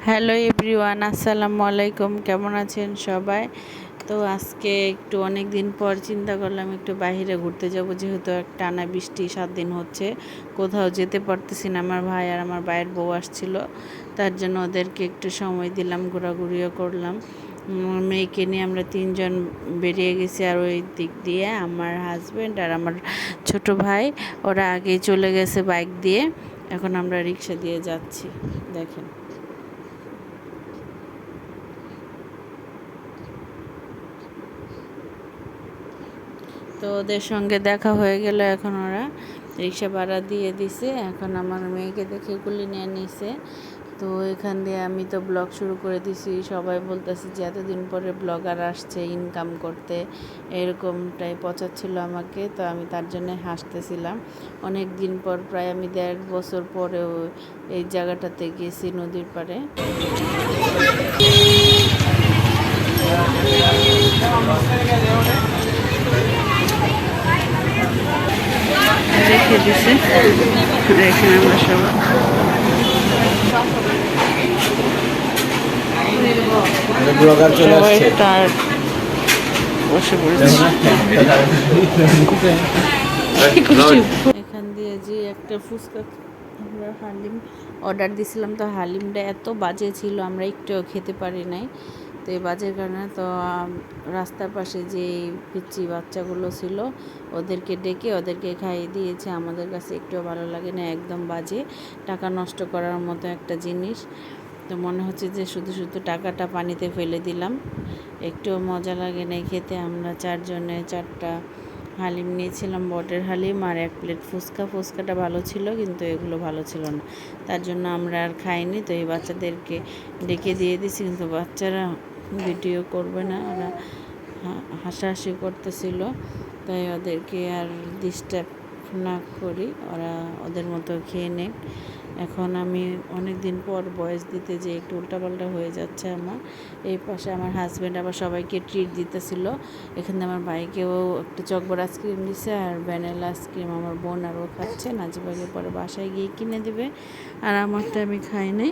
Hello everyone, আসসালামু আলাইকুম। কেমন আছেন সবাই? তো আজকে একটু অনেক দিন পর চিন্তা করলাম একটু বাইরে ঘুরতে যাব, যেহেতু টানা বৃষ্টি 7 দিন হচ্ছে, কোথাও যেতে পারতেছি না। আমার ভাই আর আমার ভাইয়ের বউ আসছিল, তার জন্য ওদেরকে একটু সময় দিলাম, ঘোরাঘুরিও করলাম। মেয়েকে নিয়ে আমরা 3জন বেরিয়ে গেছি। আর ওই দিক দিয়ে আমার হাজব্যান্ড আর আমার ছোট ভাই ওরা আগেই চলে গেছে বাইক দিয়ে। এখন আমরা রিক্সা দিয়ে যাচ্ছি, দেখেন। তো ওদের সঙ্গে দেখা হয়ে গেল, এখন ওরা রিক্সা ভাড়া দিয়ে দিছে। এখন আমার মেয়েকে দেখে কুলি নিয়ে নিছে। তো এখান দিয়ে আমি তো ব্লগ শুরু করে দিছি। সবাই বলতেছে যে এতদিন পরে ব্লগার আসছে ইনকাম করতে, এরকমটাই পচাচ্ছিল আমাকে। তো আমি তার জন্য হাসতেছিলাম। অনেক দিন পর, প্রায় আমি 1.5 বছর পরেও এই জায়গাটাতে গেছি, নদীর পাড়ে। রেখে দিছে, এখানে আমরা সবাই ব্লগার চলে আসছে। তার বসে পড়েছে। এখান দিয়ে যে একটা ফুচকা আমরা হালিম অর্ডার দিয়েছিলাম, তো হালিমটা এত বাজে ছিল আমরা একটুও খেতে পারি নাই। তো এই বাজের কারণে তো রাস্তার পাশে যে পিচ্চি বাচ্চাগুলো ছিল ওদেরকে ডেকে ওদেরকে খাইয়ে দিয়েছে। আমাদের কাছে একটুও ভালো লাগে না, একদম বাজে, টাকা নষ্ট করার মতো একটা জিনিস। তো মনে হচ্ছে যে শুধু শুধু টাকাটা পানিতে ফেলে দিলাম, একটুও মজা লাগে নাই খেতে। আমরা 4জনে 4টা হালিম নিয়েছিলাম, বটের হালিম, আর 1 প্লেট ফুচকা। ফুচকাটা ভালো ছিল, কিন্তু এগুলো ভালো ছিল না, তার জন্য আমরা আর খাইনি। তো এই বাচ্চাদেরকে ডেকে দিয়ে দিছি, কিন্তু বাচ্চারা ভিডিও করবে না, ওরা হাসাহাসি করতেছিল। তাই ওদেরকে আর ডিস্টার্ব না করি, ওরা ওদের মতো খেয়ে নেক। এখন আমি অনেক দিন পর ভয়েস দিতে যে একটু উল্টাপাল্টা হয়ে যাচ্ছে আমার। এই পাশে আমার হাজব্যান্ড আবার সবাইকে ট্রিট দিতেছিল। এখানে আমার ভাইকেও একটু চকবার আইসক্রিম দিছে, আর ভ্যানিলা আইসক্রিম আমার বোন আরও খাচ্ছে। নাজিবাকে পরে বাসায় গিয়ে কিনে দেবে, আর আমারটা আমি খাই নাই।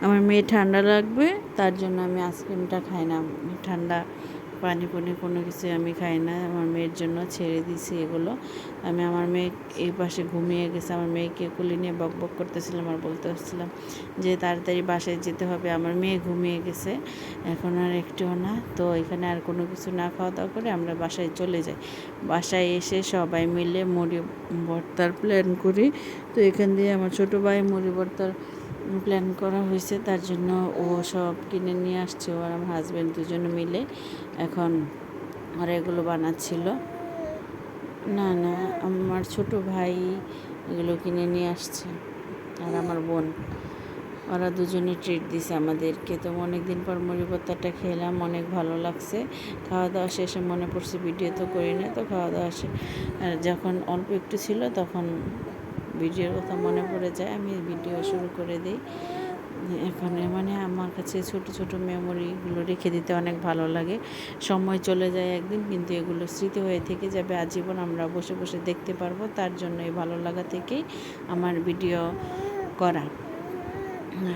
আমার মেয়ে ঠান্ডা লাগবে, তার জন্য আমি আইসক্রিমটা খাই না। ঠান্ডা পানি কোনো কিছু আমি খাই না, আমার মেয়ের জন্য ছেড়ে দিছি এগুলো। আমি আমার মেয়ে এই পাশে ঘুমিয়ে গেছে, আমার মেয়েকে কোলে নিয়ে বক বক করতেছিলাম আর বলতে আসছিলাম যে তাড়াতাড়ি বাসায় যেতে হবে। আমার মেয়ে ঘুমিয়ে গেছে, এখন আর একটুও না। তো এখানে আর কোনো কিছু না খাওয়া দাওয়া করে আমরা বাসায় চলে যাই। বাসায় এসে সবাই মিলে মুড়ি ভর্তার প্ল্যান করি। তো এখান দিয়ে আমার ছোটো ভাই মুড়ি ভর্তার প্ল্যান করা হয়েছে, তার জন্য ও সব কিনে নিয়ে আসছে। ও আর আমার হাজব্যান্ড দুজনে মিলে এখন ওরা এগুলো বানাচ্ছিল। না না, আমার ছোট ভাই এগুলো কিনে নিয়ে আসছে, আর আমার বোন, ওরা দুজনে ট্রিট দিছে আমাদেরকে। তো অনেক দিন পর মুড়ি ভর্তাটা খেলাম, অনেক ভালো লাগছে। খাওয়া দাওয়া শেষে মনে পড়ছে ভিডিও তো করি না, তো খাওয়া দাওয়া যখন অল্প একটু ছিল তখন ভিডিওর কথা মনে পড়ে যায়, আমি ভিডিও শুরু করে দিই। এখন মানে আমার কাছে ছোট ছোট মেমোরিগুলো রেখে দিতে অনেক ভালো লাগে। সময় চলে যায় একদিন, কিন্তু এগুলো স্মৃতি হয়ে থেকে যাবে আজীবন, আমরা বসে বসে দেখতে পারবো। তার জন্য এই ভালো লাগা থেকেই আমার ভিডিও করা।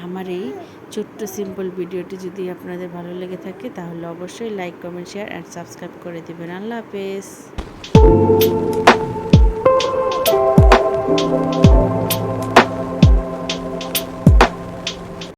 আমার এই ছোট্ট সিম্পল ভিডিওটি যদি আপনাদের ভালো লেগে থাকে, তাহলে অবশ্যই like, comment, share and subscribe করে দেবেন। আল্লাহ হাফেজ।